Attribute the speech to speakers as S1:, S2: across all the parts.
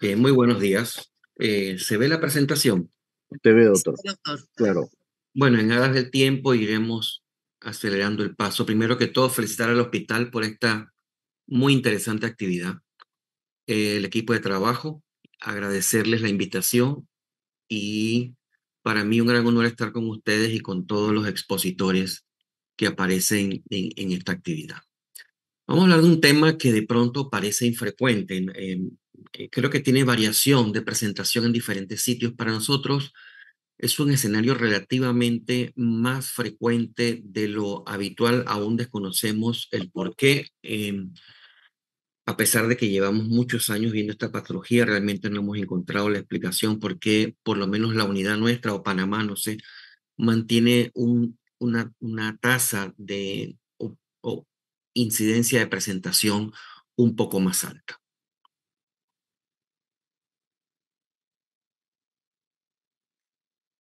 S1: Muy buenos días. ¿Se ve la presentación?
S2: Te veo,
S3: Sí,
S2: doctor.
S3: doctor.
S2: Claro.
S1: Bueno, en aras del tiempo iremos acelerando el paso. Primero que todo, felicitar al hospital por esta muy interesante actividad. El equipo de trabajo, agradecerles la invitación y para mí un gran honor estar con ustedes y con todos los expositores que aparecen en esta actividad. Vamos a hablar de un tema que de pronto parece infrecuente. Creo que tiene variación de presentación en diferentes sitios. Para nosotros es un escenario relativamente más frecuente de lo habitual. Aún desconocemos el por qué. A pesar de que llevamos muchos años viendo esta patología, realmente no hemos encontrado la explicación por qué, por lo menos la unidad nuestra o Panamá, no sé, mantiene una tasa de o incidencia de presentación un poco más alta.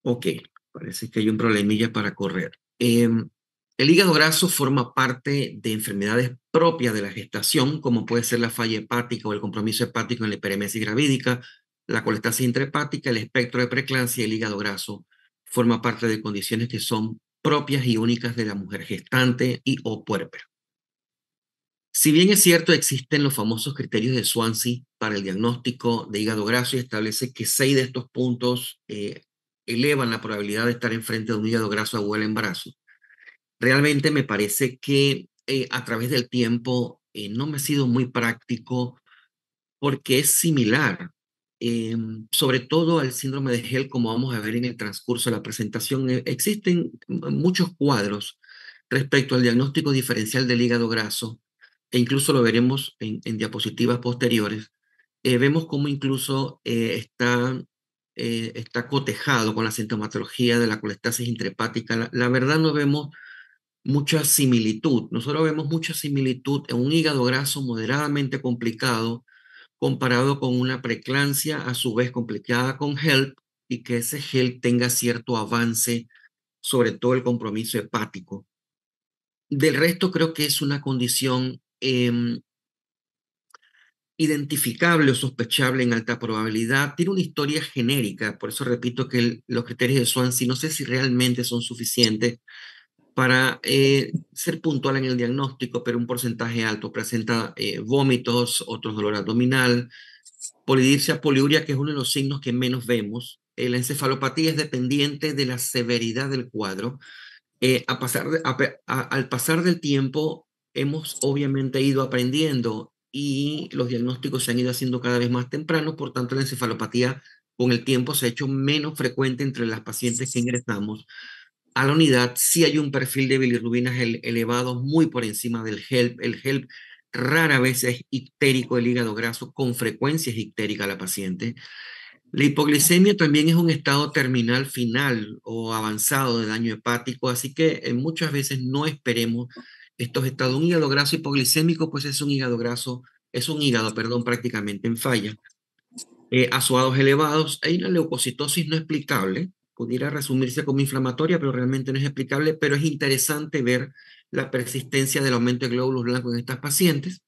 S1: Ok, parece que hay un problemilla para correr. El hígado graso forma parte de enfermedades propias de la gestación, como puede ser la falla hepática o el compromiso hepático en la hiperemesis gravídica, la colestasis intrahepática, el espectro de preeclampsia y el hígado graso forma parte de condiciones que son propias y únicas de la mujer gestante y o puérpera. Si bien es cierto, existen los famosos criterios de Swansea para el diagnóstico de hígado graso y establece que 6 de estos puntos elevan la probabilidad de estar enfrente de un hígado graso agudo al embarazo. Realmente me parece que a través del tiempo no me ha sido muy práctico porque es similar, sobre todo al síndrome de Hell, como vamos a ver en el transcurso de la presentación. Existen muchos cuadros respecto al diagnóstico diferencial del hígado graso, e incluso lo veremos en diapositivas posteriores. Vemos cómo incluso está cotejado con la sintomatología de la colestasis intrahepática. La verdad no vemos mucha similitud. Nosotros vemos mucha similitud en un hígado graso moderadamente complicado comparado con una preeclampsia a su vez complicada con HELP y que ese HELP tenga cierto avance, sobre todo el compromiso hepático. Del resto creo que es una condición identificable o sospechable en alta probabilidad. Tiene una historia genérica, por eso repito que los criterios de Swansea no sé si realmente son suficientes para ser puntual en el diagnóstico, pero un porcentaje alto. Presenta vómitos, otros dolor abdominal, polidipsia, poliuria, que es uno de los signos que menos vemos. La encefalopatía es dependiente de la severidad del cuadro. Al pasar del tiempo, hemos obviamente ido aprendiendo y los diagnósticos se han ido haciendo cada vez más tempranos, por tanto la encefalopatía con el tiempo se ha hecho menos frecuente entre las pacientes que ingresamos a la unidad. Sí hay un perfil de bilirrubinas elevados muy por encima del HELP. El HELP rara vez es ictérico, el hígado graso con frecuencia es ictérica la paciente. La hipoglicemia también es un estado terminal final o avanzado de daño hepático, así que muchas veces no esperemos estos estados. Un hígado graso hipoglicémico, pues es un hígado graso, es un hígado, perdón, prácticamente en falla. Azuados elevados, hay una leucocitosis no explicable, pudiera resumirse como inflamatoria, pero realmente no es explicable, pero es interesante ver la persistencia del aumento de glóbulos blancos en estas pacientes.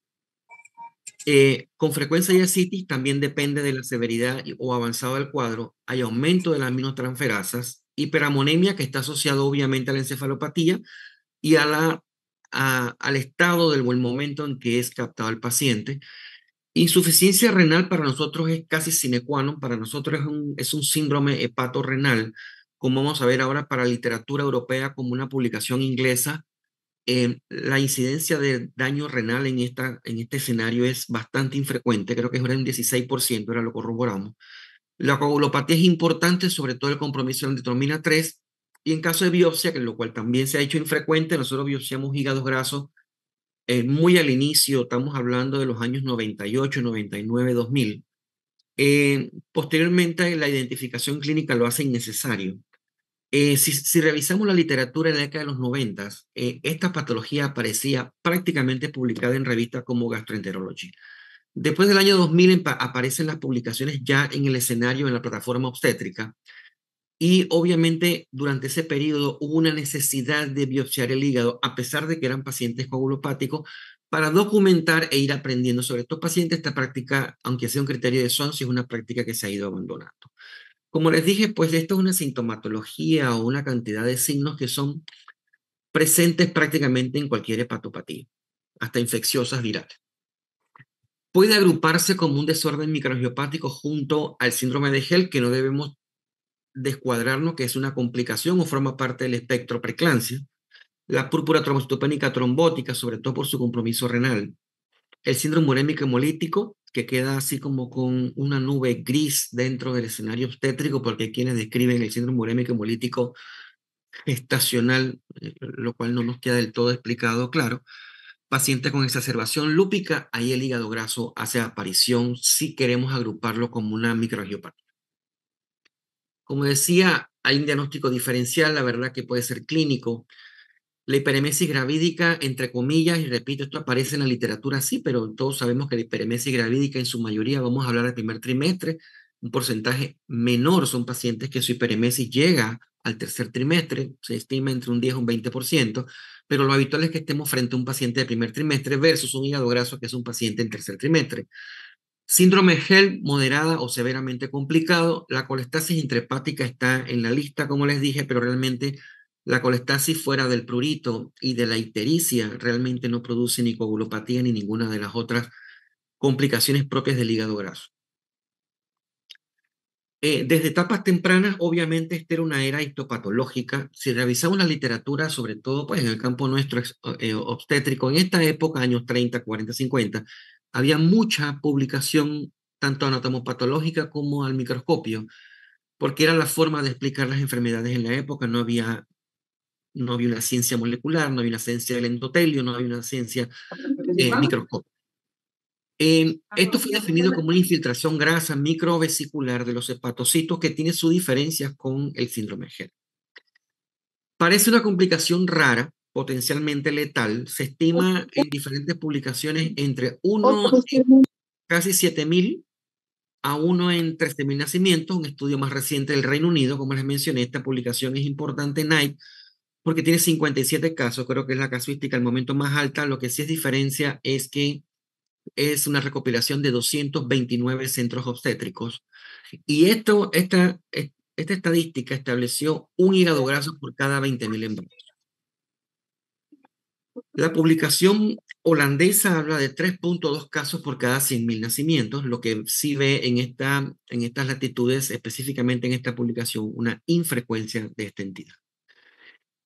S1: Con frecuencia y ascitis también depende de la severidad o avanzado del cuadro. Hay aumento de las aminotransferasas, hiperamonemia que está asociado obviamente a la encefalopatía y al estado del buen momento en que es captado el paciente. Insuficiencia renal para nosotros es casi sine qua non, para nosotros es un síndrome hepatorrenal, como vamos a ver ahora para literatura europea como una publicación inglesa. La incidencia de daño renal en este escenario es bastante infrecuente, creo que es un 16%, ahora lo corroboramos. La coagulopatía es importante, sobre todo el compromiso de la antitrombina 3, y en caso de biopsia, que lo cual también se ha hecho infrecuente, nosotros biopsiamos hígados grasos muy al inicio, estamos hablando de los años 98, 99, 2000. Posteriormente, la identificación clínica lo hace innecesario. Si revisamos la literatura en la década de los 90, esta patología aparecía prácticamente publicada en revistas como Gastroenterology. Después del año 2000 aparecen las publicaciones ya en el escenario, en la plataforma obstétrica, y obviamente durante ese periodo hubo una necesidad de biopsiar el hígado, a pesar de que eran pacientes coagulopáticos, para documentar e ir aprendiendo sobre estos pacientes. Esta práctica, aunque sea un criterio de Swansea, es una práctica que se ha ido abandonando. Como les dije, pues esto es una sintomatología o una cantidad de signos que son presentes prácticamente en cualquier hepatopatía, hasta infecciosas virales. Puede agruparse como un desorden microangiopático junto al síndrome de Hell, que no debemos descuadrarnos, que es una complicación o forma parte del espectro preeclampsia. La púrpura trombocitopénica trombótica, sobre todo por su compromiso renal. El síndrome urémico hemolítico, que queda así como con una nube gris dentro del escenario obstétrico, porque hay quienes describen el síndrome urémico hemolítico estacional, lo cual no nos queda del todo explicado, claro. Paciente con exacerbación lúpica, ahí el hígado graso hace aparición si queremos agruparlo como una microangiopatía. Como decía, hay un diagnóstico diferencial, la verdad que puede ser clínico. La hiperemesis gravídica, entre comillas, y repito, esto aparece en la literatura, sí, pero todos sabemos que la hiperemesis gravídica en su mayoría, vamos a hablar del primer trimestre, un porcentaje menor son pacientes que su hiperemesis llega al tercer trimestre, se estima entre un 10 y un 20%, pero lo habitual es que estemos frente a un paciente de primer trimestre versus un hígado graso que es un paciente en tercer trimestre. Síndrome HELLP, moderada o severamente complicado. La colestasis intrahepática está en la lista, como les dije, pero realmente la colestasis fuera del prurito y de la ictericia realmente no produce ni coagulopatía ni ninguna de las otras complicaciones propias del hígado graso. Desde etapas tempranas, obviamente, esta era una era histopatológica. Si revisamos la literatura, sobre todo pues, en el campo nuestro obstétrico, en esta época, años 30, 40, 50, había mucha publicación, tanto anatomopatológica como al microscopio, porque era la forma de explicar las enfermedades en la época. No había una ciencia molecular, no había una ciencia del endotelio, no había una ciencia microscópica. Esto fue definido como una infiltración grasa microvesicular de los hepatocitos que tiene sus diferencias con el síndrome HELLP. Parece una complicación rara, potencialmente letal. Se estima en diferentes publicaciones entre 1 en casi 7.000 a 1 en 13.000 nacimientos. Un estudio más reciente del Reino Unido, como les mencioné, esta publicación es importante, NICE, porque tiene 57 casos, creo que es la casuística al momento más alta. Lo que sí es diferencia es que es una recopilación de 229 centros obstétricos. Y esta estadística estableció un hígado graso por cada 20.000 embarazos. La publicación holandesa habla de 3.2 casos por cada 100.000 nacimientos, lo que sí ve en estas latitudes, específicamente en esta publicación, una infrecuencia de esta entidad.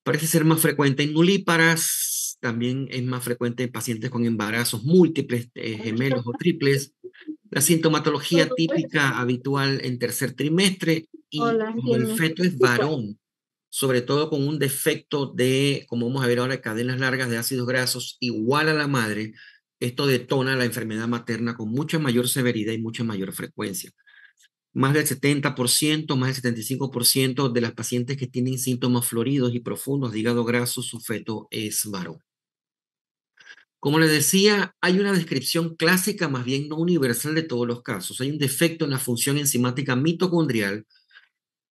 S1: Parece ser más frecuente en nulíparas, también es más frecuente en pacientes con embarazos múltiples, gemelos o triples. La sintomatología típica habitual en tercer trimestre y
S2: Hola,
S1: cuando el
S2: entiendo.
S1: feto es varón, sobre todo con un defecto de, como vamos a ver ahora, cadenas largas de ácidos grasos igual a la madre, esto detona la enfermedad materna con mucha mayor severidad y mucha mayor frecuencia. Más del 70%, más del 75% de las pacientes que tienen síntomas floridos y profundos de hígado graso, su feto es varón. Como les decía, hay una descripción clásica, más bien no universal de todos los casos. Hay un defecto en la función enzimática mitocondrial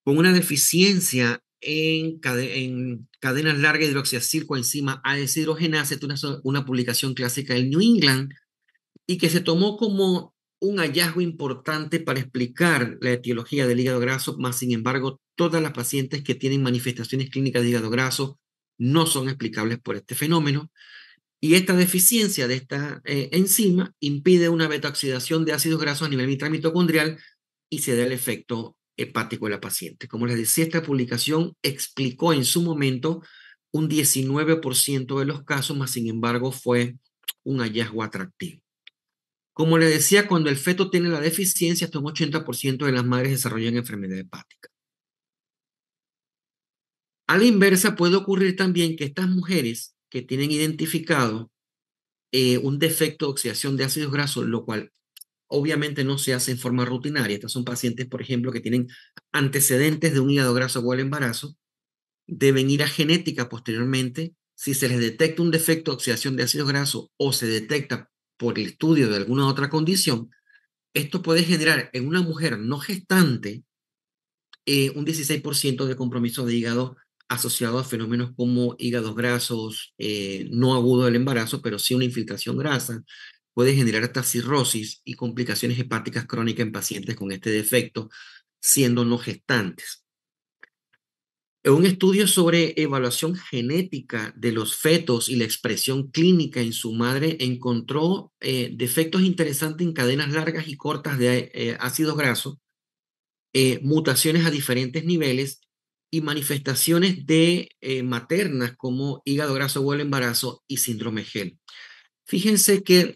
S1: con una deficiencia en cadenas largas de hidroxiacilcoenzima A deshidrogenasa. Esta es una publicación clásica del New England y que se tomó como un hallazgo importante para explicar la etiología del hígado graso, más sin embargo, todas las pacientes que tienen manifestaciones clínicas de hígado graso no son explicables por este fenómeno. Y esta deficiencia de esta enzima impide una beta-oxidación de ácidos grasos a nivel mitocondrial y se da el efecto hepático en la paciente. Como les decía, esta publicación explicó en su momento un 19% de los casos, más sin embargo fue un hallazgo atractivo. Como les decía, cuando el feto tiene la deficiencia, hasta un 80% de las madres desarrollan enfermedad hepática. A la inversa, puede ocurrir también que estas mujeres que tienen identificado un defecto de oxidación de ácidos grasos, lo cual obviamente no se hace en forma rutinaria. Estas son pacientes, por ejemplo, que tienen antecedentes de un hígado graso o el embarazo, deben ir a genética posteriormente. Si se les detecta un defecto de oxidación de ácidos grasos o se detecta por el estudio de alguna otra condición, esto puede generar en una mujer no gestante un 16% de compromiso de hígado asociado a fenómenos como hígados grasos, no agudo del embarazo, pero sí una infiltración grasa. Puede generar hasta cirrosis y complicaciones hepáticas crónicas en pacientes con este defecto, siendo no gestantes. Un estudio sobre evaluación genética de los fetos y la expresión clínica en su madre encontró defectos interesantes en cadenas largas y cortas de ácidos grasos, mutaciones a diferentes niveles y manifestaciones de maternas como hígado graso o el embarazo y síndrome GEL. Fíjense que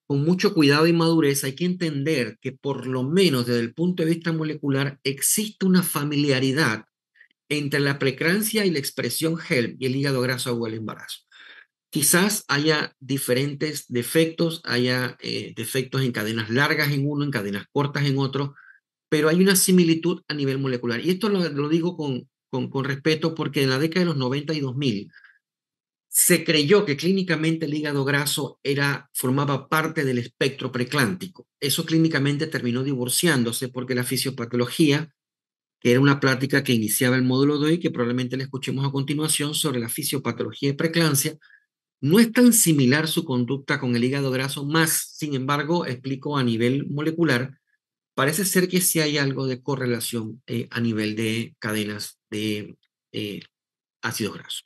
S1: con mucho cuidado y madurez hay que entender que por lo menos desde el punto de vista molecular existe una familiaridad entre la preeclampsia y la expresión HELP y el hígado graso o el embarazo. Quizás haya diferentes defectos, haya defectos en cadenas largas en uno, en cadenas cortas en otro, pero hay una similitud a nivel molecular. Y esto lo digo con respeto porque en la década de los 90 y 2000 se creyó que clínicamente el hígado graso formaba parte del espectro preclántico. Eso clínicamente terminó divorciándose porque la fisiopatología, que era una plática que iniciaba el módulo de hoy, que probablemente la escuchemos a continuación sobre la fisiopatología de preeclampsia, no es tan similar su conducta con el hígado graso, más, sin embargo, explico a nivel molecular, parece ser que sí hay algo de correlación a nivel de cadenas de eh, ácidos grasos.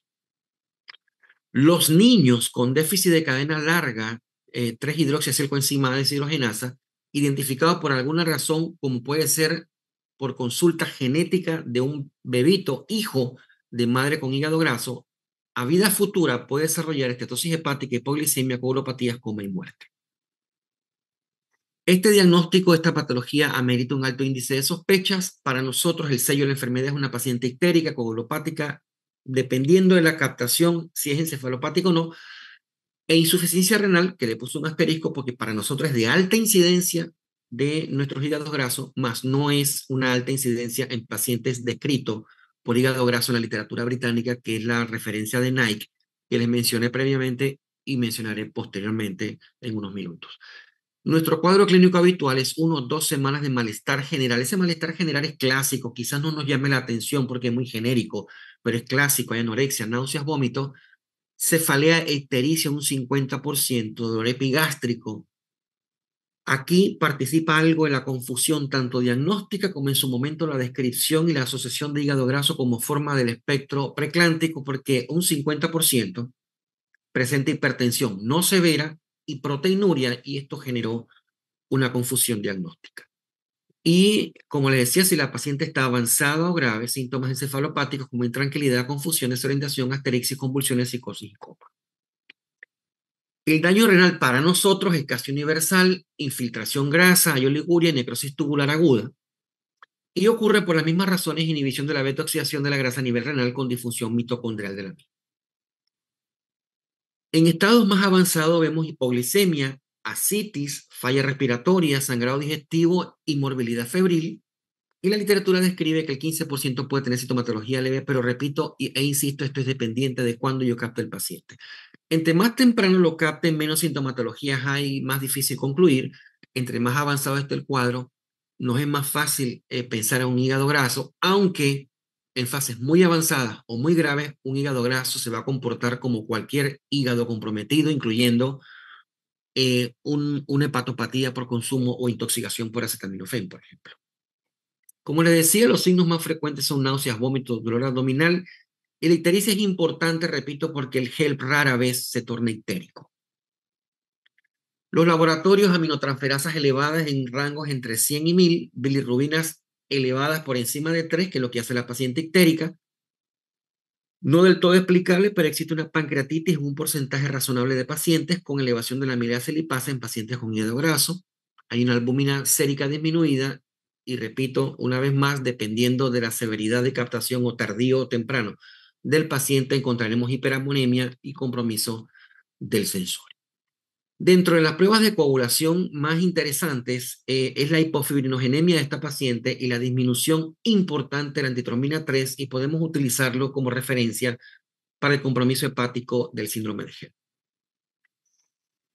S1: Los niños con déficit de cadena larga, 3-hidroxiacilcoenzima deshidrogenasa, identificados por alguna razón, como puede ser por consulta genética de un bebito, hijo de madre con hígado graso, a vida futura puede desarrollar estetosis hepática, hipoglicemia, coagulopatías, coma y muerte. Este diagnóstico de esta patología amerita un alto índice de sospechas. Para nosotros, el sello de la enfermedad es una paciente ictérica, coagulopática, dependiendo de la captación, si es encefalopático o no, e insuficiencia renal, que le puso un asterisco porque para nosotros es de alta incidencia de nuestros hígados grasos, más no es una alta incidencia en pacientes descritos por hígado graso en la literatura británica, que es la referencia de Nike, que les mencioné previamente y mencionaré posteriormente en unos minutos. Nuestro cuadro clínico habitual es 1 o 2 semanas de malestar general. Ese malestar general es clásico, quizás no nos llame la atención porque es muy genérico, pero es clásico, hay anorexia, náuseas, vómitos, cefalea ictericia un 50%, dolor epigástrico. Aquí participa algo en la confusión tanto diagnóstica como en su momento la descripción y la asociación de hígado graso como forma del espectro preclántico, porque un 50% presenta hipertensión no severa y proteinuria, y esto generó una confusión diagnóstica. Y como les decía, si la paciente está avanzada o grave, síntomas encefalopáticos como intranquilidad, confusión, desorientación, asterixis, convulsiones, psicosis y coma. El daño renal para nosotros es casi universal, infiltración grasa, hay oliguria y necrosis tubular aguda. Y ocurre por las mismas razones inhibición de la beta-oxidación de la grasa a nivel renal con disfunción mitocondrial de la misma. En estados más avanzados vemos hipoglicemia, ascitis, falla respiratoria, sangrado digestivo y morbilidad febril. Y la literatura describe que el 15% puede tener sintomatología leve, pero repito e insisto, esto es dependiente de cuándo yo capte el paciente. Entre más temprano lo capten, menos sintomatologías hay, más difícil concluir. Entre más avanzado esté el cuadro, nos es más fácil pensar en un hígado graso, aunque en fases muy avanzadas o muy graves, un hígado graso se va a comportar como cualquier hígado comprometido, incluyendo una hepatopatía por consumo o intoxicación por acetaminofén, por ejemplo. Como les decía, los signos más frecuentes son náuseas, vómitos, dolor abdominal. Y la ictericia es importante, repito, porque el HELP rara vez se torna ictérico. Los laboratorios, aminotransferasas elevadas en rangos entre 100 y 1000, bilirrubinas elevadas por encima de 3, que es lo que hace la paciente ictérica. No del todo explicable, pero existe una pancreatitis en un porcentaje razonable de pacientes con elevación de la amilasa y lipasa en pacientes con hígado graso. Hay una albúmina sérica disminuida y repito, una vez más, dependiendo de la severidad de captación o tardío o temprano del paciente, encontraremos hiperamonemia y compromiso del sensor. Dentro de las pruebas de coagulación más interesantes es la hipofibrinogenemia de esta paciente y la disminución importante de la antitrombina 3 y podemos utilizarlo como referencia para el compromiso hepático del síndrome de Gerd.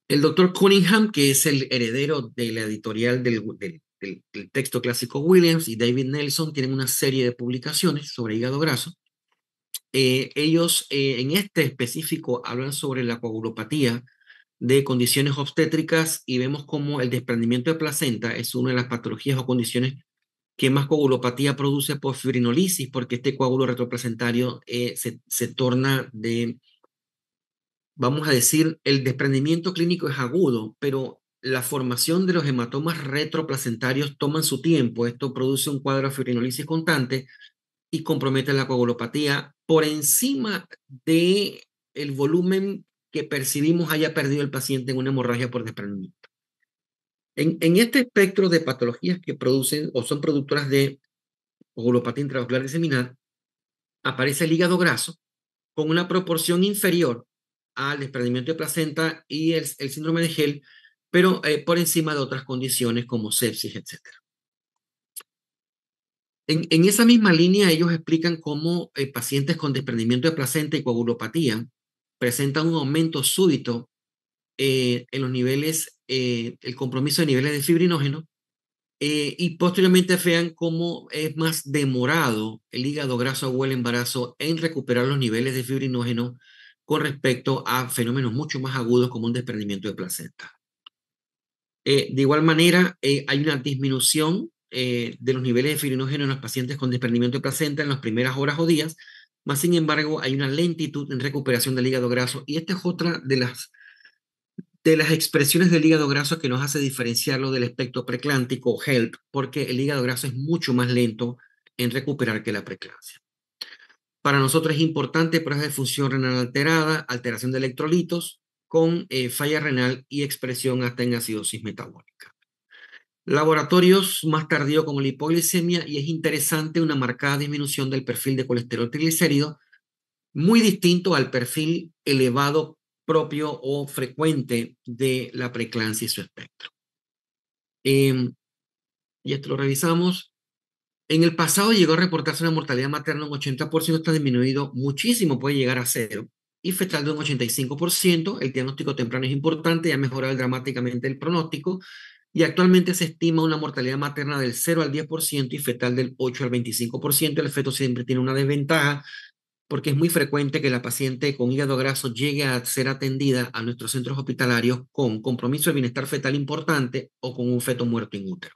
S1: El doctor Cunningham, que es el heredero de la editorial del texto clásico Williams, y David Nelson tienen una serie de publicaciones sobre hígado graso. Ellos en este específico hablan sobre la coagulopatía de condiciones obstétricas y vemos cómo el desprendimiento de placenta es una de las patologías o condiciones que más coagulopatía produce por fibrinolisis, porque este coágulo retroplacentario se torna de, vamos a decir, el desprendimiento clínico es agudo, pero la formación de los hematomas retroplacentarios toman su tiempo. Esto produce un cuadro de fibrinolisis constante y compromete la coagulopatía por encima de el volumen que percibimos haya perdido el paciente en una hemorragia por desprendimiento. En este espectro de patologías que producen o son productoras de coagulopatía intravascular diseminal, aparece el hígado graso con una proporción inferior al desprendimiento de placenta y el síndrome de Gell, pero por encima de otras condiciones como sepsis, etc. En esa misma línea, ellos explican cómo pacientes con desprendimiento de placenta y coagulopatía presentan un aumento súbito en los niveles, el compromiso de niveles de fibrinógeno, y posteriormente vean cómo es más demorado el hígado graso o el embarazo en recuperar los niveles de fibrinógeno con respecto a fenómenos mucho más agudos como un desprendimiento de placenta. De igual manera, hay una disminución de los niveles de fibrinógeno en los pacientes con desprendimiento de placenta en las primeras horas o días, más sin embargo, hay una lentitud en recuperación del hígado graso, y esta es otra de las expresiones del hígado graso que nos hace diferenciarlo del espectro preclántico o HELP, porque el hígado graso es mucho más lento en recuperar que la preeclampsia. Para nosotros es importante pruebas de función renal alterada, alteración de electrolitos, con falla renal y expresión hasta en acidosis metabólica. Laboratorios más tardíos como la hipoglicemia, y es interesante una marcada disminución del perfil de colesterol triglicérido, muy distinto al perfil elevado propio o frecuente de la preeclampsia y su espectro. Y esto lo revisamos. En el pasado llegó a reportarse una mortalidad materna un 80%, está disminuido muchísimo, puede llegar a cero, y fetal de un 85%. El diagnóstico temprano es importante y ha mejorado dramáticamente el pronóstico, y actualmente se estima una mortalidad materna del 0 al 10% y fetal del 8 al 25%. El feto siempre tiene una desventaja porque es muy frecuente que la paciente con hígado graso llegue a ser atendida a nuestros centros hospitalarios con compromiso de bienestar fetal importante o con un feto muerto in útero.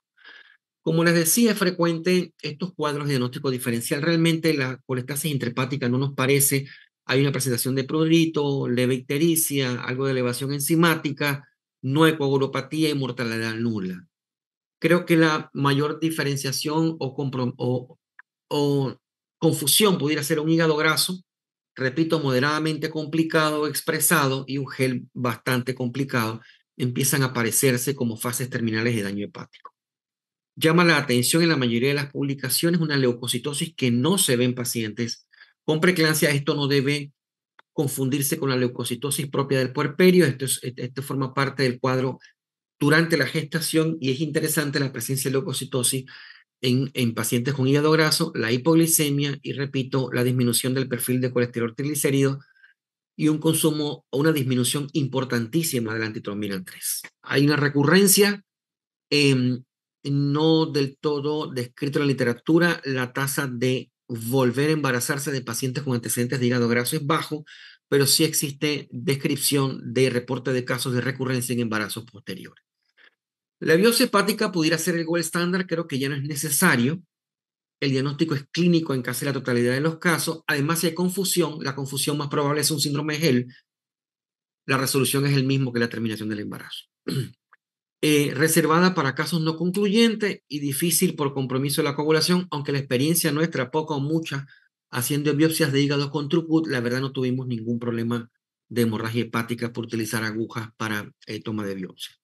S1: Como les decía, es frecuente estos cuadros de diagnóstico diferencial. Realmente la colestasis intrahepática no nos parece. Hay una presentación de prurito, leve ictericia, algo de elevación enzimática, no hay coagulopatía y mortalidad nula. Creo que la mayor diferenciación o confusión pudiera ser un hígado graso, repito, moderadamente complicado expresado, y un gel bastante complicado, empiezan a aparecerse como fases terminales de daño hepático. Llama la atención en la mayoría de las publicaciones una leucocitosis que no se ve en pacientes con preeclampsia. Esto no debe confundirse con la leucocitosis propia del puerperio. Esto forma parte del cuadro durante la gestación, y es interesante la presencia de leucocitosis en pacientes con hígado graso, la hipoglicemia y, repito, la disminución del perfil de colesterol triglicérido y un consumo o una disminución importantísima de la antitrombina 3. Hay una recurrencia no del todo descrito en la literatura. La tasa de volver a embarazarse de pacientes con antecedentes de hígado graso es bajo, pero sí existe descripción de reporte de casos de recurrencia en embarazos posteriores. La biopsia hepática pudiera ser el gold estándar, creo que ya no es necesario. El diagnóstico es clínico en casi la totalidad de los casos. Además, si hay confusión, la confusión más probable es un síndrome de Gell. La resolución es el mismo que la terminación del embarazo. Reservada para casos no concluyentes y difícil por compromiso de la coagulación, aunque la experiencia nuestra, poca o mucha, haciendo biopsias de hígado con TrueCut, la verdad no tuvimos ningún problema de hemorragia hepática por utilizar agujas para toma de biopsia.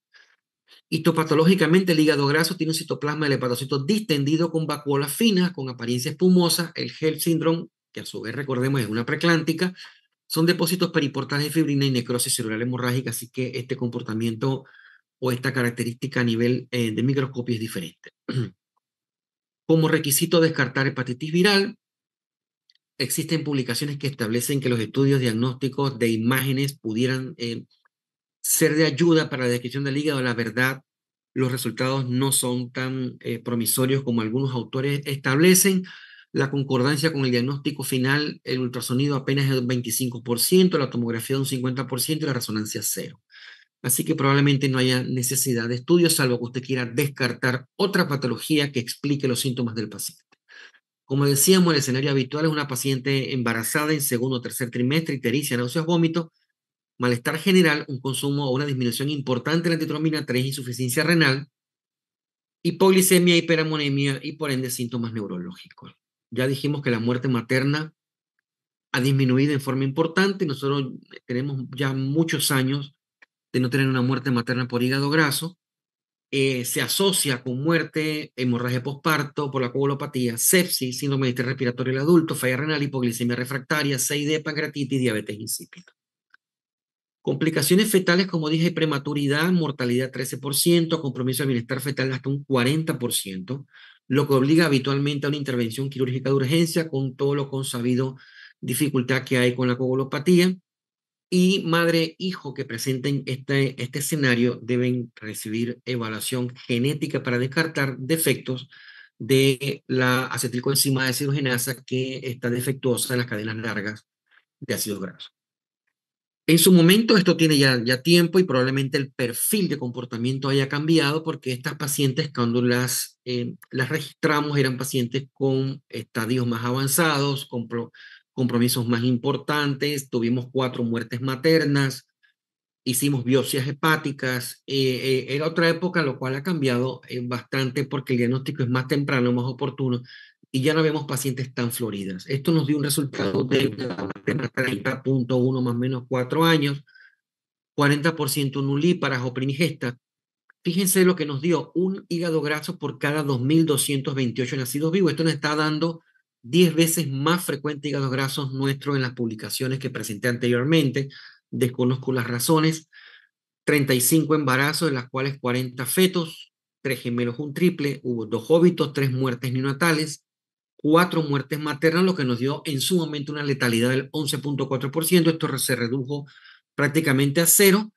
S1: Histopatológicamente, el hígado graso tiene un citoplasma del hepatocito distendido con vacuolas finas, con apariencia espumosa. El HELP síndrome, que a su vez recordemos es una preclántica, son depósitos periportales de fibrina y necrosis celular hemorrágica, así que este comportamiento o esta característica a nivel de microscopio es diferente. Como requisito descartar hepatitis viral, existen publicaciones que establecen que los estudios diagnósticos de imágenes pudieran ser de ayuda para la descripción del hígado. La verdad, los resultados no son tan promisorios como algunos autores establecen. La concordancia con el diagnóstico final, el ultrasonido apenas es de un 25%, la tomografía de un 50% y la resonancia cero. Así que probablemente no haya necesidad de estudios, salvo que usted quiera descartar otra patología que explique los síntomas del paciente. Como decíamos, el escenario habitual es una paciente embarazada en segundo o tercer trimestre, ictericia, náuseas, vómitos, malestar general, un consumo o una disminución importante de la antitrombina 3, insuficiencia renal, hipoglicemia, hiperamonemia y por ende síntomas neurológicos. Ya dijimos que la muerte materna ha disminuido en forma importante. Nosotros tenemos ya muchos años de no tener una muerte materna por hígado graso. Se asocia con muerte, hemorragia postparto por la coagulopatía, sepsis, síndrome de respiratorio del adulto, falla renal, hipoglicemia refractaria, CID, pancreatitis, diabetes insípida. Complicaciones fetales, como dije, prematuridad, mortalidad 13%, compromiso de bienestar fetal hasta un 40%, lo que obliga habitualmente a una intervención quirúrgica de urgencia con todo lo consabido dificultad que hay con la coagulopatía. Y madre e hijo que presenten este escenario deben recibir evaluación genética para descartar defectos de la acetilcoenzima deshidrogenasa que está defectuosa en las cadenas largas de ácidos grasos. En su momento esto tiene ya tiempo y probablemente el perfil de comportamiento haya cambiado porque estas pacientes cuando las registramos eran pacientes con estadios más avanzados, con compromisos más importantes, tuvimos 4 muertes maternas, hicimos biopsias hepáticas, era otra época, lo cual ha cambiado bastante porque el diagnóstico es más temprano, más oportuno, y ya no vemos pacientes tan floridas. Esto nos dio un resultado de 30.1 más o menos 4 años, 40% nulíparas o primigesta. Fíjense lo que nos dio, un hígado graso por cada 2.228 nacidos vivos. Esto nos está dando 10 veces más frecuente hígados grasos nuestros en las publicaciones que presenté anteriormente. Desconozco las razones. 35 embarazos, de las cuales 40 fetos, 3 gemelos, un triple, hubo 2 óbitos, 3 muertes neonatales, 4 muertes maternas, lo que nos dio en su momento una letalidad del 11.4%. Esto se redujo prácticamente a cero.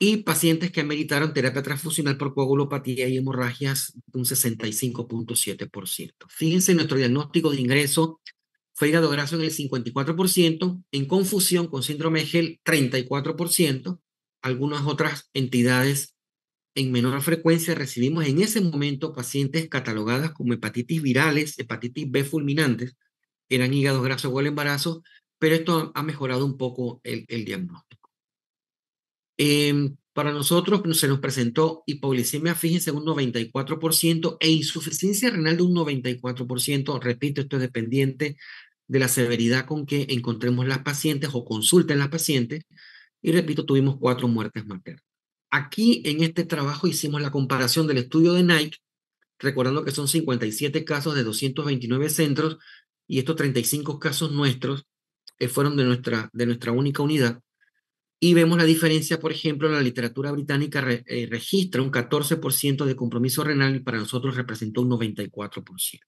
S1: Y pacientes que ameritaron terapia transfusional por coagulopatía y hemorragias de un 65.7%. Fíjense, nuestro diagnóstico de ingreso fue hígado graso en el 54%, en confusión con síndrome de Gel 34%, algunas otras entidades en menor frecuencia recibimos en ese momento pacientes catalogadas como hepatitis virales, hepatitis B fulminantes, eran hígado graso o el embarazo, pero esto ha mejorado un poco el diagnóstico. Para nosotros se nos presentó hipoglicemia, fíjense, un 94% e insuficiencia renal de un 94%. Repito, esto es dependiente de la severidad con que encontremos las pacientes o consulten las pacientes. Y repito, tuvimos 4 muertes maternas. Aquí en este trabajo hicimos la comparación del estudio de Nike, recordando que son 57 casos de 229 centros y estos 35 casos nuestros fueron de nuestra única unidad. Y vemos la diferencia, por ejemplo, la literatura británica registra un 14% de compromiso renal y para nosotros representó un 94%.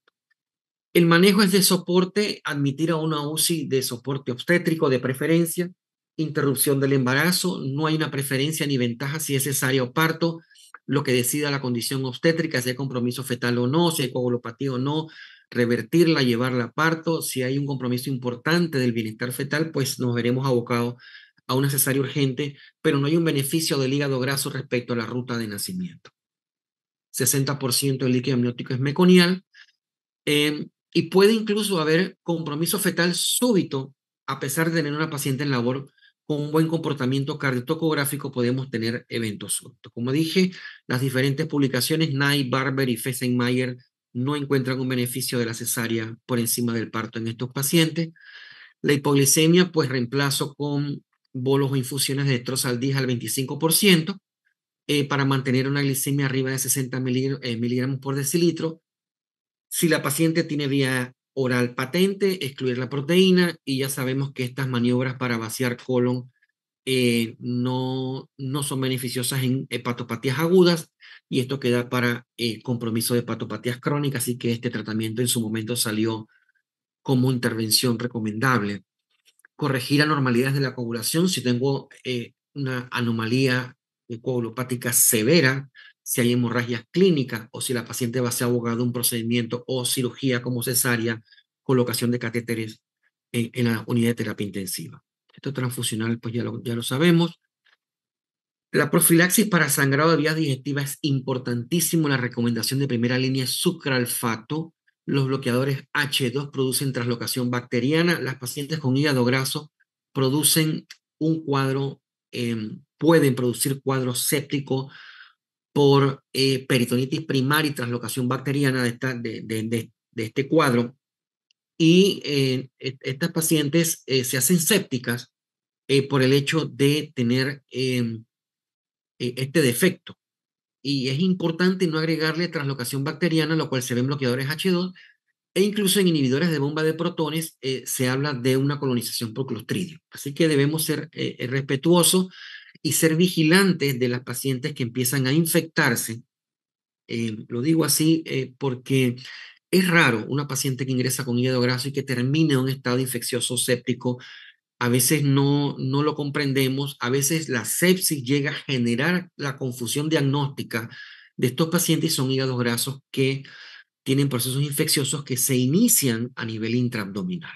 S1: El manejo es de soporte, admitir a una UCI de soporte obstétrico de preferencia, interrupción del embarazo, no hay una preferencia ni ventaja si es cesárea o parto, lo que decida la condición obstétrica, si hay compromiso fetal o no, si hay coagulopatía o no, revertirla, llevarla a parto, si hay un compromiso importante del bienestar fetal, pues nos veremos abocados a una cesárea urgente, pero no hay un beneficio del hígado graso respecto a la ruta de nacimiento. 60% del líquido amniótico es meconial, y puede incluso haber compromiso fetal súbito, a pesar de tener una paciente en labor con un buen comportamiento cardiotocográfico, podemos tener eventos súbitos. Como dije, las diferentes publicaciones, Knight, Barber y Fessenmeyer, no encuentran un beneficio de la cesárea por encima del parto en estos pacientes. La hipoglicemia, pues reemplazo con bolos o infusiones de destrosaldías al 25%, para mantener una glicemia arriba de 60 miligramos por decilitro. Si la paciente tiene vía oral patente, excluir la proteína, y ya sabemos que estas maniobras para vaciar colon no son beneficiosas en hepatopatías agudas, y esto queda para compromiso de hepatopatías crónicas, así que este tratamiento en su momento salió como intervención recomendable. Corregir anormalidades de la coagulación, si tengo una anomalía coagulopática severa, si hay hemorragias clínicas o si la paciente va a ser abogada de un procedimiento o cirugía como cesárea, colocación de catéteres en la unidad de terapia intensiva. Esto transfusional, pues ya lo sabemos. La profilaxis para sangrado de vías digestivas es importantísimo. La recomendación de primera línea es sucralfato. Los bloqueadores H2 producen translocación bacteriana. Las pacientes con hígado graso producen un cuadro, pueden producir cuadros sépticos por peritonitis primaria y translocación bacteriana de este cuadro. Y estas pacientes se hacen sépticas por el hecho de tener este defecto. Y es importante no agregarle translocación bacteriana, lo cual se ve en bloqueadores H2, e incluso en inhibidores de bomba de protones se habla de una colonización por Clostridium. Así que debemos ser respetuosos y ser vigilantes de las pacientes que empiezan a infectarse. Lo digo así porque es raro una paciente que ingresa con hígado graso y que termine en un estado infeccioso séptico. A veces no lo comprendemos, a veces la sepsis llega a generar la confusión diagnóstica de estos pacientes y son hígados grasos que tienen procesos infecciosos que se inician a nivel intraabdominal.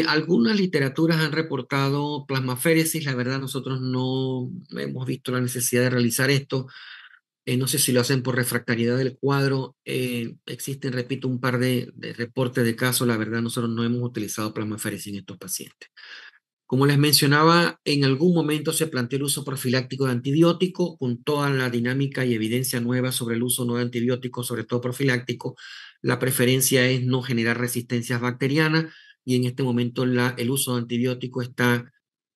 S1: Algunas literaturas han reportado plasmaféresis, la verdad nosotros no hemos visto la necesidad de realizar esto. No sé si lo hacen por refractariedad del cuadro. Existen, repito, un par de reportes de casos. La verdad, nosotros no hemos utilizado plasmaféresis en estos pacientes. Como les mencionaba, en algún momento se planteó el uso profiláctico de antibióticos con toda la dinámica y evidencia nueva sobre el uso no de antibióticos, sobre todo profiláctico. La preferencia es no generar resistencias bacterianas y en este momento el uso de antibióticos está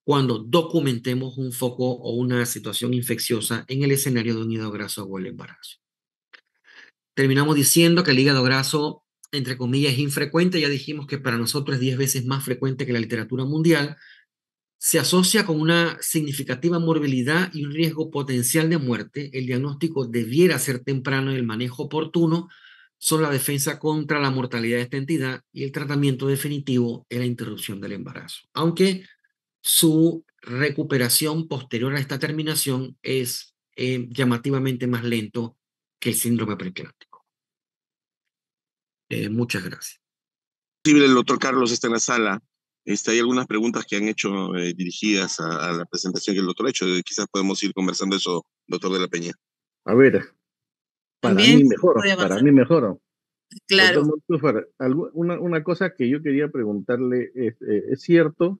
S1: cuando documentemos un foco o una situación infecciosa en el escenario de un hígado graso o el embarazo. Terminamos diciendo que el hígado graso, entre comillas, es infrecuente. Ya dijimos que para nosotros es 10 veces más frecuente que la literatura mundial. Se asocia con una significativa morbilidad y un riesgo potencial de muerte. El diagnóstico debiera ser temprano y el manejo oportuno son la defensa contra la mortalidad de esta entidad y el tratamiento definitivo es la interrupción del embarazo. Aunque su recuperación posterior a esta terminación es llamativamente más lento que el síndrome preeclámptico. Muchas gracias.
S2: El doctor Carlos está en la sala. Hay algunas preguntas que han hecho dirigidas a la presentación que el doctor ha hecho. Quizás podemos ir conversando eso, doctor de la Peña.
S3: A ver,
S4: También
S3: para mí mejor.
S4: claro.
S3: Doctor Montúfar, una cosa que yo quería preguntarle es cierto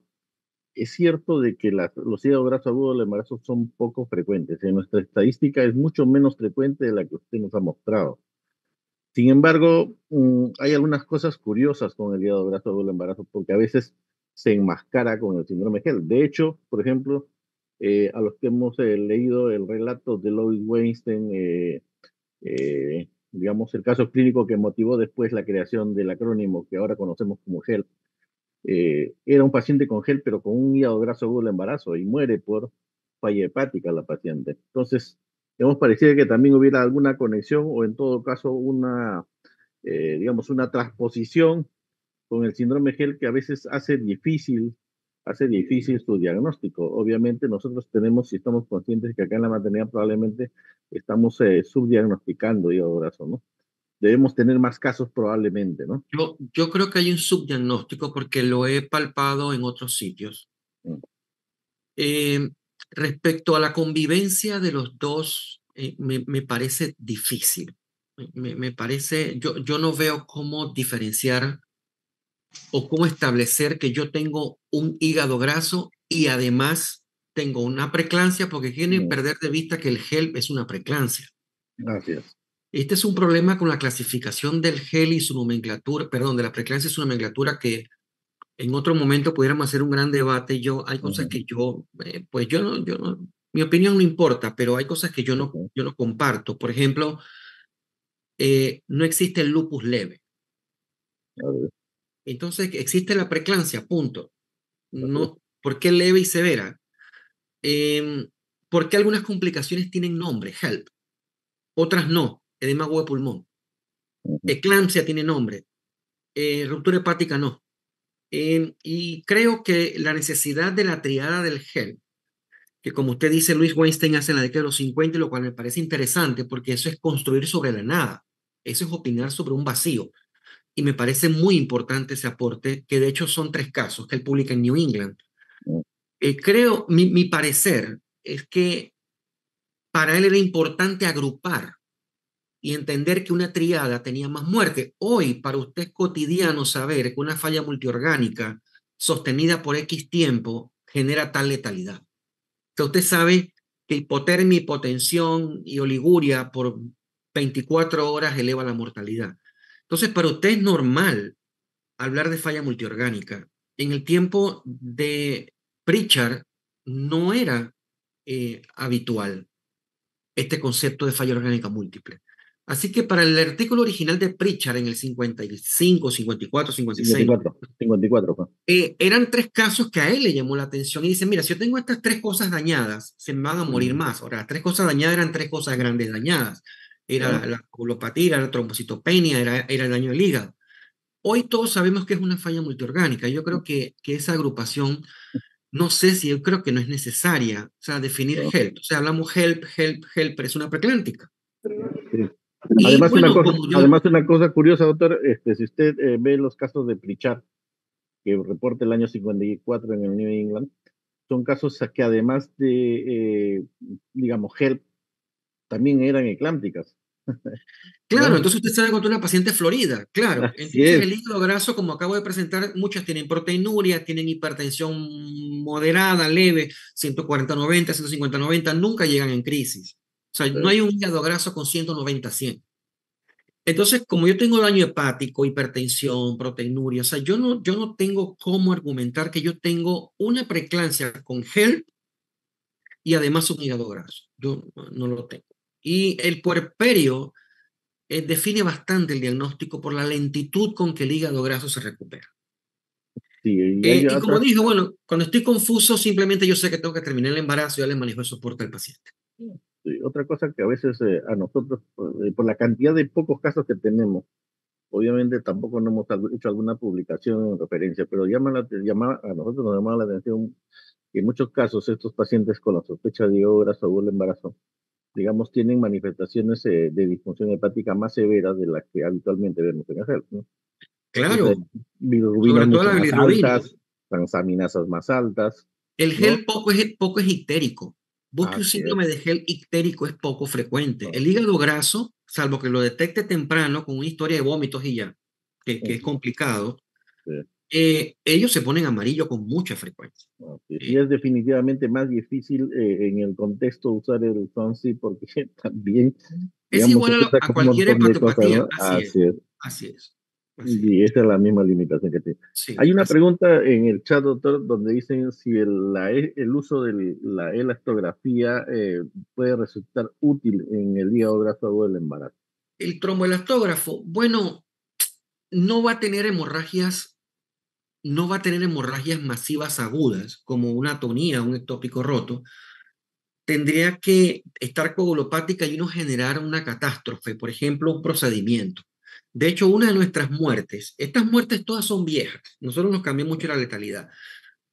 S3: de que los hígados grasos agudos del embarazo son poco frecuentes. En nuestra estadística es mucho menos frecuente de la que usted nos ha mostrado. Sin embargo, hay algunas cosas curiosas con el hígado graso agudo del embarazo, porque a veces se enmascara con el síndrome Gel. De hecho, por ejemplo, a los que hemos leído el relato de Lois Weinstein, digamos, el caso clínico que motivó después la creación del acrónimo que ahora conocemos como GEL, era un paciente con GEL, pero con un hígado graso agudo del embarazo y muere por falla hepática la paciente. Entonces, hemos parecido que también hubiera alguna conexión o en todo caso digamos, una transposición con el síndrome GEL que a veces hace difícil su diagnóstico. Obviamente nosotros tenemos, si estamos conscientes que acá en la maternidad probablemente estamos subdiagnosticando hígado graso, ¿no? Debemos tener más casos probablemente, ¿no?
S1: Yo creo que hay un subdiagnóstico porque lo he palpado en otros sitios.
S3: Mm.
S1: Respecto a la convivencia de los dos, me parece difícil. Me parece, yo no veo cómo diferenciar o cómo establecer que yo tengo un hígado graso y además tengo una preeclampsia, porque quieren perder de vista que el HELP es una preeclampsia.
S3: Así es.
S1: Este es un problema con la clasificación del GEL y su nomenclatura, perdón, de la preeclampsia y su nomenclatura que en otro momento pudiéramos hacer un gran debate. Hay cosas que pues yo no, mi opinión no importa, pero hay cosas que yo no comparto. Por ejemplo, no existe el lupus leve. Entonces existe la preeclampsia, punto. No, ¿por qué leve y severa? ¿Por qué algunas complicaciones tienen nombre, HELP? Otras no, edema agudo de pulmón. Eclampsia tiene nombre, ruptura hepática no. Y creo que la necesidad de la triada del HELP, que como usted dice, Luis Weinstein hace en la década de los 50, lo cual me parece interesante porque eso es construir sobre la nada, eso es opinar sobre un vacío. y me parece muy importante ese aporte, que de hecho son 3 casos que él publica en New England. Creo, mi parecer es que para él era importante agrupar y entender que una triada tenía más muerte. Hoy, para usted es cotidiano saber que una falla multiorgánica sostenida por X tiempo genera tal letalidad. Que usted sabe que hipotermia, hipotensión y oliguria por 24 horas eleva la mortalidad. Entonces, para usted es normal hablar de falla multiorgánica. En el tiempo de Pritchard no era habitual este concepto de falla orgánica múltiple. Así que para el artículo original de Pritchard en el 55, 54, 56,
S3: 54 fue.
S1: Eran 3 casos que a él le llamó la atención y dice, mira, si yo tengo estas 3 cosas dañadas, se me van a morir más. Ahora, las 3 cosas dañadas eran 3 cosas grandes dañadas. Era la coagulopatía, era la trombocitopenia, era el daño del hígado. Hoy todos sabemos que es una falla multiorgánica. Yo creo que esa agrupación, no sé si yo creo que no es necesaria. O sea, definir HELP. O sea, hablamos HELP, pero es una preclántica.
S3: Sí.
S1: Y
S3: Además,
S1: bueno,
S3: una cosa curiosa, doctor, si usted ve los casos de Pritchard, que reporta el año 54 en el New England, son casos que además de, digamos, HELP, también eran eclámpticas.
S1: claro,
S3: ¿No?
S1: entonces usted se va a encontrar una paciente florida, claro.
S3: Así
S1: Entonces
S3: es.
S1: el hígado graso, como acabo de presentar, muchas tienen proteinuria, tienen hipertensión moderada, leve, 140-90, 150-90, nunca llegan en crisis. O sea, no hay un hígado graso con 190-100. Entonces, como yo tengo daño hepático, hipertensión, proteinuria, o sea, yo no tengo cómo argumentar que yo tengo una preeclampsia con HELP y además un hígado graso. Yo no lo tengo. Y el puerperio define bastante el diagnóstico por la lentitud con que el hígado graso se recupera.
S3: Sí, y hay
S1: Y como
S3: otra,
S1: dije, bueno, cuando estoy confuso, simplemente yo sé que tengo que terminar el embarazo y ya le manejo el soporte al paciente.
S3: sí, otra cosa que a veces a nosotros, por la cantidad de pocos casos que tenemos, obviamente tampoco no hemos hecho alguna publicación en referencia, pero a nosotros nos llama la atención que en muchos casos estos pacientes con la sospecha de hígado graso agudo del embarazo, digamos, tienen manifestaciones de disfunción hepática más severas de las que habitualmente vemos en el HELP, ¿no? Entonces,
S1: Claro,
S3: bilirrubinas
S1: sobre todo
S3: mucho
S1: la
S3: más
S1: bilirrubina.
S3: altas, transaminasas más altas,
S1: El
S3: ¿no?
S1: gel poco es ictérico. Busque un
S3: Así es.
S1: síndrome de gel ictérico, es poco frecuente. El hígado graso, salvo que lo detecte temprano con una historia de vómitos y ya, que es complicado,
S3: Sí.
S1: ellos se ponen amarillo con mucha frecuencia.
S3: Sí, es definitivamente más difícil en el contexto usar el Swansea porque también,
S1: Es
S3: digamos,
S1: igual
S3: se usa
S1: a
S3: con un
S1: cualquier
S3: montón de cosas,
S1: hepatopatía,
S3: ¿no?
S1: así es,
S3: Así es.
S1: así es, así es.
S3: Y esa es la misma limitación que tiene.
S1: Sí,
S3: Hay una
S1: así.
S3: pregunta en el chat, doctor, donde dicen si el uso de la elastografía puede resultar útil en el hígado graso agudo del embarazo.
S1: El tromboelastógrafo, bueno, no va a tener hemorragias, no va a tener hemorragias masivas agudas, como una atonía, un ectópico roto. Tendría que estar coagulopática y no generar una catástrofe, por ejemplo, un procedimiento. De hecho, una de nuestras muertes, estas muertes todas son viejas, nosotros nos cambió mucho la letalidad.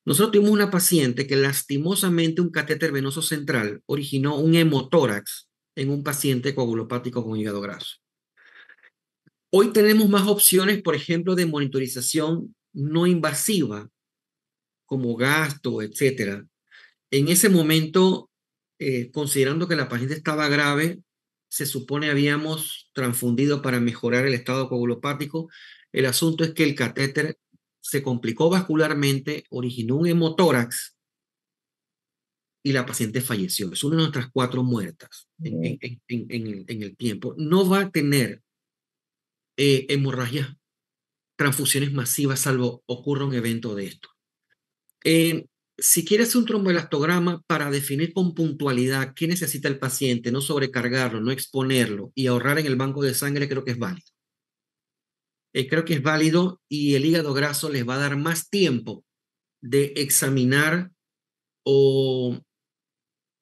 S1: Nosotros tuvimos una paciente que lastimosamente un catéter venoso central originó un hemotórax en un paciente coagulopático con hígado graso. Hoy tenemos más opciones, por ejemplo, de monitorización no invasiva, como gasto, etcétera. En ese momento, considerando que la paciente estaba grave, se supone habíamos transfundido para mejorar el estado coagulopático. El asunto es que el catéter se complicó vascularmente, originó un hemotórax y la paciente falleció. Es una de nuestras 4 muertas en el tiempo. No va a tener hemorragias, transfusiones masivas, salvo ocurra un evento de esto. Si quieres un tromboelastograma para definir con puntualidad qué necesita el paciente, no sobrecargarlo, no exponerlo y ahorrar en el banco de sangre, creo que es válido. Creo que es válido y el hígado graso les va a dar más tiempo de examinar o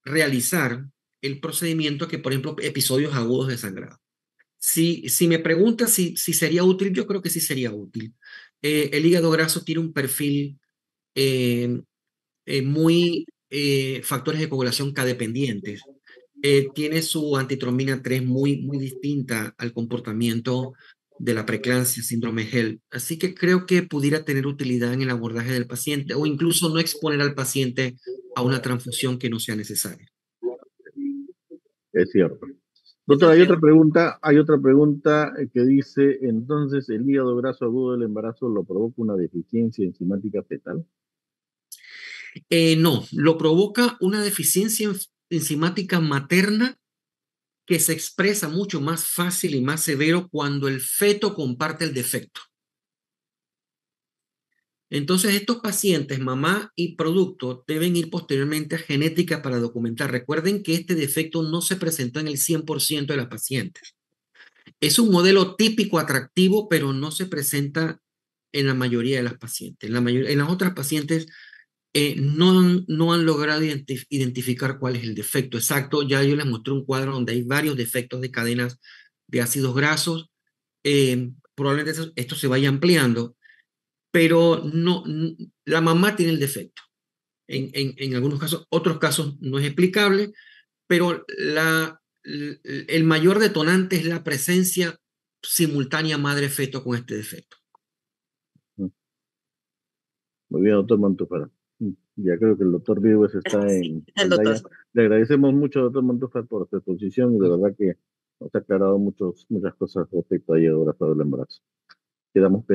S1: realizar el procedimiento que, por ejemplo, episodios agudos de sangrado. Si me preguntas si sería útil, yo creo que sí sería útil. El hígado graso tiene un perfil muy factores de coagulación K-dependientes. Tiene su antitrombina 3 muy distinta al comportamiento de la preeclampsia, síndrome HELP. Así que creo que pudiera tener utilidad en el abordaje del paciente o incluso no exponer al paciente a una transfusión que no sea necesaria.
S3: Es cierto. Doctor, hay otra pregunta que dice, entonces, ¿el hígado graso agudo del embarazo lo provoca una deficiencia enzimática fetal?
S1: No, lo provoca una deficiencia enzimática materna que se expresa mucho más fácil y más severo cuando el feto comparte el defecto. Entonces, estos pacientes, mamá y producto, deben ir posteriormente a genética para documentar. Recuerden que este defecto no se presentó en el 100% de las pacientes. Es un modelo típico atractivo, pero no se presenta en la mayoría de las pacientes. En las otras pacientes no han logrado identificar cuál es el defecto exacto. Ya yo les mostré un cuadro donde hay varios defectos de cadenas de ácidos grasos. Probablemente esto se vaya ampliando, pero la mamá tiene el defecto. En algunos casos, otros casos no es explicable, pero el mayor detonante es la presencia simultánea madre-feto con este defecto.
S3: Muy bien, doctor Montúfar. Ya creo que el doctor Vives está
S4: Sí,
S3: en
S4: el
S3: pantalla.
S4: doctor.
S3: Le agradecemos mucho, doctor Montúfar, por su exposición y de verdad que nos ha aclarado muchas cosas respecto a hígado graso del embarazo. Quedamos